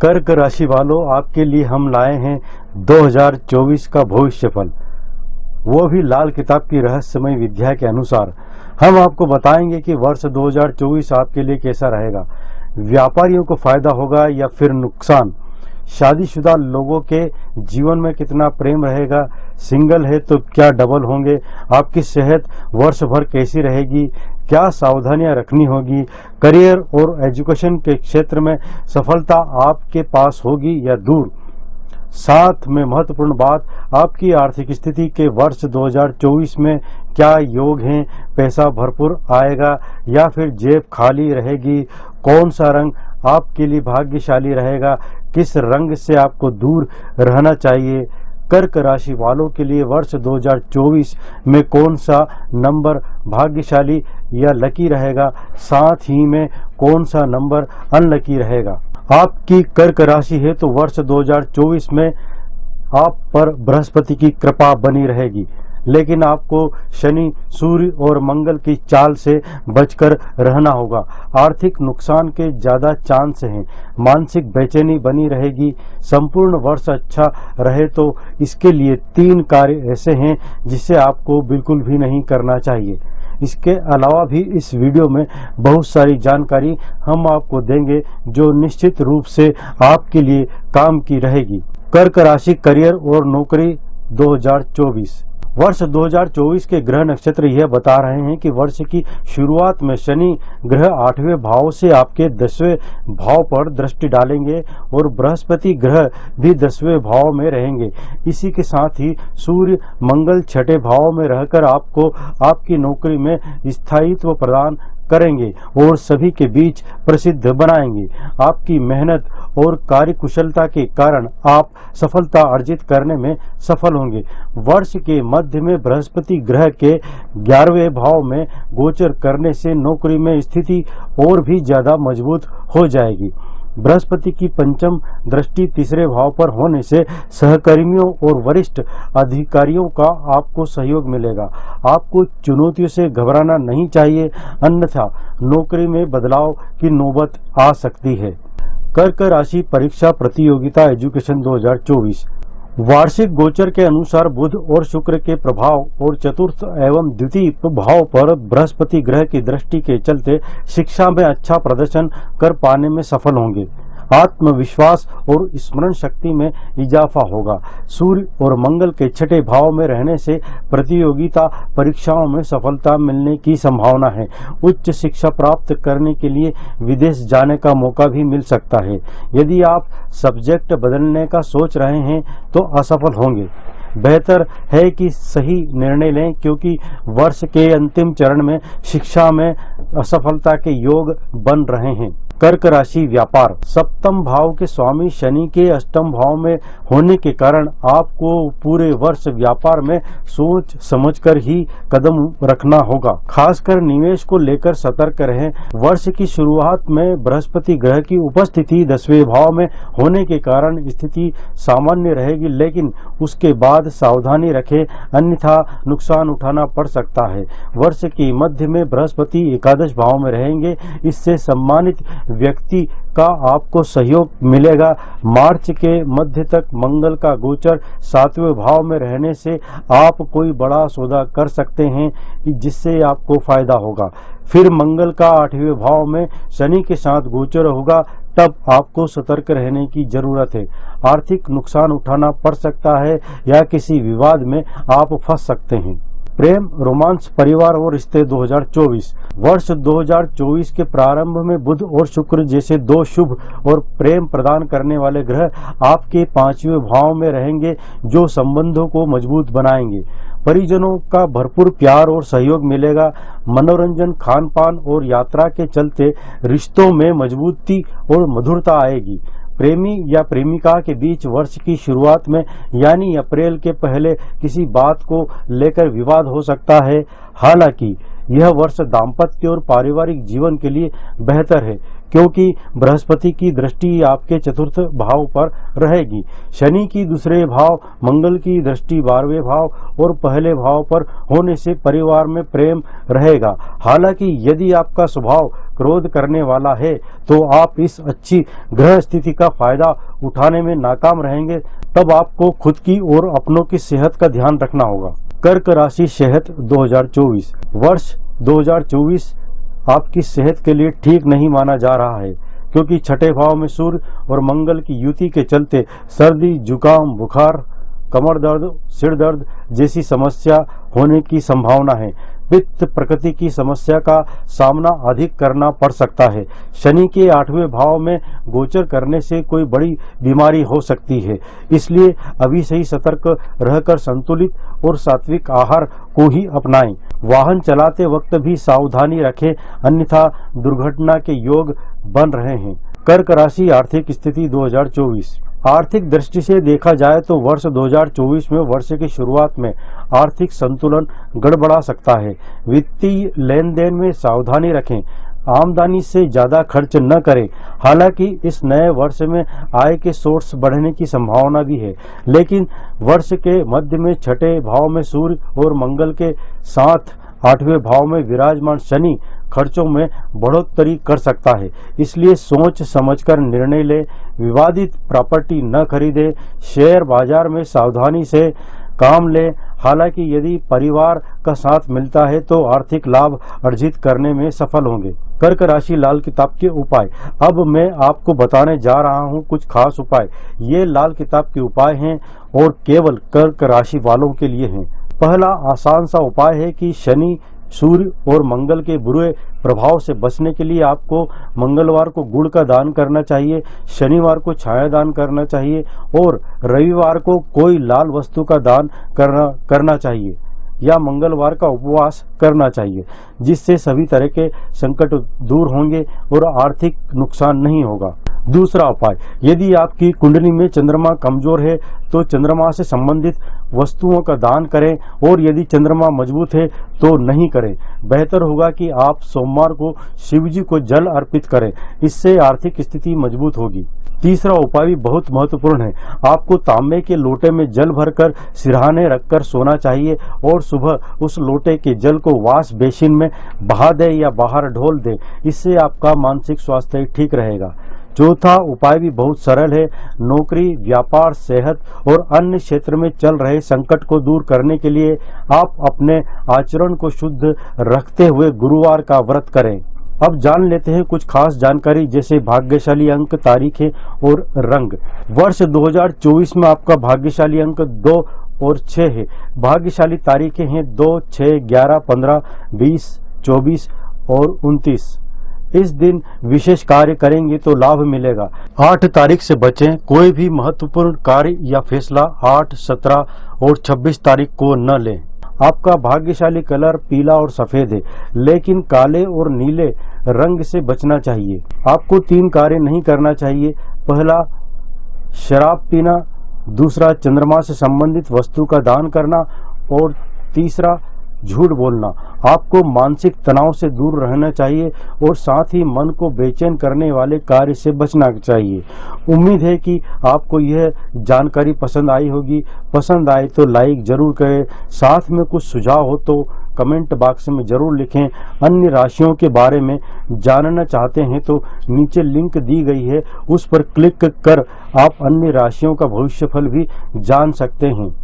कर्क राशि वालों, आपके लिए हम लाए हैं 2024 का भविष्यफल, वो भी लाल किताब की रहस्यमय विद्या के अनुसार। हम आपको बताएंगे कि वर्ष 2024 आपके लिए कैसा रहेगा। व्यापारियों को फायदा होगा या फिर नुकसान। शादीशुदा लोगों के जीवन में कितना प्रेम रहेगा। सिंगल है तो क्या डबल होंगे। आपकी सेहत वर्ष भर कैसी रहेगी, क्या सावधानियां रखनी होगी। करियर और एजुकेशन के क्षेत्र में सफलता आपके पास होगी या दूर। साथ में महत्वपूर्ण बात, आपकी आर्थिक स्थिति के वर्ष 2024 में क्या योग हैं। पैसा भरपूर आएगा या फिर जेब खाली रहेगी। कौन सा रंग आपके लिए भाग्यशाली रहेगा, किस रंग से आपको दूर रहना चाहिए। कर्क राशि वालों के लिए वर्ष 2024 में कौन सा नंबर भाग्यशाली या लकी रहेगा, साथ ही में कौन सा नंबर अनलकी रहेगा। आपकी कर्क राशि है तो वर्ष 2024 में आप पर बृहस्पति की कृपा बनी रहेगी, लेकिन आपको शनि, सूर्य और मंगल की चाल से बचकर रहना होगा। आर्थिक नुकसान के ज्यादा चांस हैं। मानसिक बेचैनी बनी रहेगी। संपूर्ण वर्ष अच्छा रहे तो इसके लिए 3 कार्य ऐसे हैं जिसे आपको बिल्कुल भी नहीं करना चाहिए। इसके अलावा भी इस वीडियो में बहुत सारी जानकारी हम आपको देंगे जो निश्चित रूप से आपके लिए काम की रहेगी। कर्क राशि, करियर और नौकरी 2024। वर्ष 2024 के ग्रह नक्षत्र यह बता रहे हैं कि वर्ष की शुरुआत में शनि ग्रह 8वें भाव से आपके 10वें भाव पर दृष्टि डालेंगे और बृहस्पति ग्रह भी 10वें भाव में रहेंगे। इसी के साथ ही सूर्य मंगल 6ठे भाव में रहकर आपको आपकी नौकरी में स्थायित्व प्रदान करेंगे और सभी के बीच प्रसिद्ध बनाएंगे। आपकी मेहनत और कार्यकुशलता के कारण आप सफलता अर्जित करने में सफल होंगे। वर्ष के मध्य में बृहस्पति ग्रह के 11वें भाव में गोचर करने से नौकरी में स्थिति और भी ज्यादा मजबूत हो जाएगी। बृहस्पति की पंचम दृष्टि 3रे भाव पर होने से सहकर्मियों और वरिष्ठ अधिकारियों का आपको सहयोग मिलेगा। आपको चुनौतियों से घबराना नहीं चाहिए, अन्यथा नौकरी में बदलाव की नौबत आ सकती है। कर्क राशि, परीक्षा प्रतियोगिता एजुकेशन 2024। वार्षिक गोचर के अनुसार बुध और शुक्र के प्रभाव और चतुर्थ एवं द्वितीय भाव पर बृहस्पति ग्रह की दृष्टि के चलते शिक्षा में अच्छा प्रदर्शन कर पाने में सफल होंगे। आत्मविश्वास और स्मरण शक्ति में इजाफा होगा। सूर्य और मंगल के 6ठे भाव में रहने से प्रतियोगिता परीक्षाओं में सफलता मिलने की संभावना है। उच्च शिक्षा प्राप्त करने के लिए विदेश जाने का मौका भी मिल सकता है। यदि आप सब्जेक्ट बदलने का सोच रहे हैं तो असफल होंगे। बेहतर है कि सही निर्णय लें, क्योंकि वर्ष के अंतिम चरण में शिक्षा में असफलता के योग बन रहे हैं। कर्क राशि, व्यापार। सप्तम भाव के स्वामी शनि के अष्टम भाव में होने के कारण आपको पूरे वर्ष व्यापार में सोच समझकर ही कदम रखना होगा। खासकर निवेश को लेकर सतर्क रहें। वर्ष की शुरुआत में बृहस्पति ग्रह की उपस्थिति 10वें भाव में होने के कारण स्थिति सामान्य रहेगी, लेकिन उसके बाद सावधानी रखें, अन्यथा नुकसान उठाना पड़ सकता है। वर्ष के मध्य में बृहस्पति एकादश भाव में रहेंगे। इससे सम्मानित व्यक्ति का आपको सहयोग मिलेगा। मार्च के मध्य तक मंगल का गोचर 7वें भाव में रहने से आप कोई बड़ा सौदा कर सकते हैं जिससे आपको फायदा होगा। फिर मंगल का 8वें भाव में शनि के साथ गोचर होगा, तब आपको सतर्क रहने की जरूरत है। आर्थिक नुकसान उठाना पड़ सकता है या किसी विवाद में आप फंस सकते हैं। प्रेम, रोमांस, परिवार और रिश्ते 2024। वर्ष 2024 के प्रारंभ में बुध और शुक्र जैसे 2 शुभ और प्रेम प्रदान करने वाले ग्रह आपके 5वें भाव में रहेंगे, जो संबंधों को मजबूत बनाएंगे। परिजनों का भरपूर प्यार और सहयोग मिलेगा। मनोरंजन, खान पान और यात्रा के चलते रिश्तों में मजबूती और मधुरता आएगी। प्रेमी या प्रेमिका के बीच वर्ष की शुरुआत में यानी अप्रैल के पहले किसी बात को लेकर विवाद हो सकता है। हालांकि यह वर्ष दाम्पत्य और पारिवारिक जीवन के लिए बेहतर है, क्योंकि बृहस्पति की दृष्टि आपके चतुर्थ भाव पर रहेगी। शनि की दूसरे भाव, मंगल की दृष्टि 12वें भाव और पहले भाव पर होने से परिवार में प्रेम रहेगा। हालांकि यदि आपका स्वभाव क्रोध करने वाला है तो आप इस अच्छी ग्रह स्थिति का फायदा उठाने में नाकाम रहेंगे। तब आपको खुद की और अपनों की सेहत का ध्यान रखना होगा। कर्क राशि सेहत 2024। वर्ष 2024 आपकी सेहत के लिए ठीक नहीं माना जा रहा है, क्योंकि छठे भाव में सूर्य और मंगल की युति के चलते सर्दी, जुकाम, बुखार, कमर दर्द, सिर दर्द जैसी समस्या होने की संभावना है। पित्त प्रकृति की समस्या का सामना अधिक करना पड़ सकता है। शनि के 8वें भाव में गोचर करने से कोई बड़ी बीमारी हो सकती है, इसलिए अभी से ही सतर्क रहकर संतुलित और सात्विक आहार को ही अपनाएं। वाहन चलाते वक्त भी सावधानी रखें, अन्यथा दुर्घटना के योग बन रहे हैं। कर्क राशि आर्थिक स्थिति 2024। आर्थिक दृष्टि से देखा जाए तो वर्ष 2024 में वर्ष की शुरुआत में आर्थिक संतुलन गड़बड़ा सकता है। वित्तीय लेन देन में सावधानी रखें, आमदनी से ज्यादा खर्च न करें। हालांकि इस नए वर्ष में आय के सोर्स बढ़ने की संभावना भी है, लेकिन वर्ष के मध्य में छठे भाव में सूर्य और मंगल के साथ 8वें भाव में विराजमान शनि खर्चों में बढ़ोतरी कर सकता है, इसलिए सोच समझकर निर्णय ले। विवादित प्रॉपर्टी न खरीदे, शेयर बाजार में सावधानी से काम ले। हालांकि यदि परिवार का साथ मिलता है तो आर्थिक लाभ अर्जित करने में सफल होंगे। कर्क राशि लाल किताब के उपाय। अब मैं आपको बताने जा रहा हूं कुछ खास उपाय। ये लाल किताब के उपाय हैं और केवल कर्क राशि वालों के लिए हैं। पहला आसान सा उपाय है कि शनि, सूर्य और मंगल के बुरे प्रभाव से बचने के लिए आपको मंगलवार को गुड़ का दान करना चाहिए, शनिवार को छाया दान करना चाहिए और रविवार को कोई लाल वस्तु का दान करना चाहिए या मंगलवार का उपवास करना चाहिए, जिससे सभी तरह के संकट दूर होंगे और आर्थिक नुकसान नहीं होगा। दूसरा उपाय, यदि आपकी कुंडली में चंद्रमा कमजोर है तो चंद्रमा से संबंधित वस्तुओं का दान करें, और यदि चंद्रमा मजबूत है तो नहीं करें। बेहतर होगा कि आप सोमवार को शिवजी को जल अर्पित करें, इससे आर्थिक स्थिति मजबूत होगी। तीसरा उपाय भी बहुत महत्वपूर्ण है। आपको तांबे के लोटे में जल भरकर सिरहाने रखकर सोना चाहिए और सुबह उस लोटे के जल को वॉश बेसिन में बहा दे या बाहर ढोल दे, इससे आपका मानसिक स्वास्थ्य ठीक रहेगा। चौथा उपाय भी बहुत सरल है। नौकरी, व्यापार, सेहत और अन्य क्षेत्र में चल रहे संकट को दूर करने के लिए आप अपने आचरण को शुद्ध रखते हुए गुरुवार का व्रत करें। अब जान लेते हैं कुछ खास जानकारी, जैसे भाग्यशाली अंक, तारीखें और रंग। वर्ष 2024 में आपका भाग्यशाली अंक 2 और 6 है। भाग्यशाली तारीखें हैं 2, 6, 11, 15, 20, 24 और 29। इस दिन विशेष कार्य करेंगे तो लाभ मिलेगा। 8 तारीख से बचें, कोई भी महत्वपूर्ण कार्य या फैसला 8, 17 और 26 तारीख को न लें। आपका भाग्यशाली कलर पीला और सफेद है, लेकिन काले और नीले रंग से बचना चाहिए। आपको 3 कार्य नहीं करना चाहिए। पहला, शराब पीना, दूसरा, चंद्रमा से संबंधित वस्तु का दान करना और तीसरा, झूठ बोलना। आपको मानसिक तनाव से दूर रहना चाहिए और साथ ही मन को बेचैन करने वाले कार्य से बचना चाहिए। उम्मीद है कि आपको यह जानकारी पसंद आई होगी। पसंद आए तो लाइक जरूर करें। साथ में कुछ सुझाव हो तो कमेंट बॉक्स में जरूर लिखें। अन्य राशियों के बारे में जानना चाहते हैं तो नीचे लिंक दी गई है, उस पर क्लिक कर आप अन्य राशियों का भविष्यफल भी जान सकते हैं।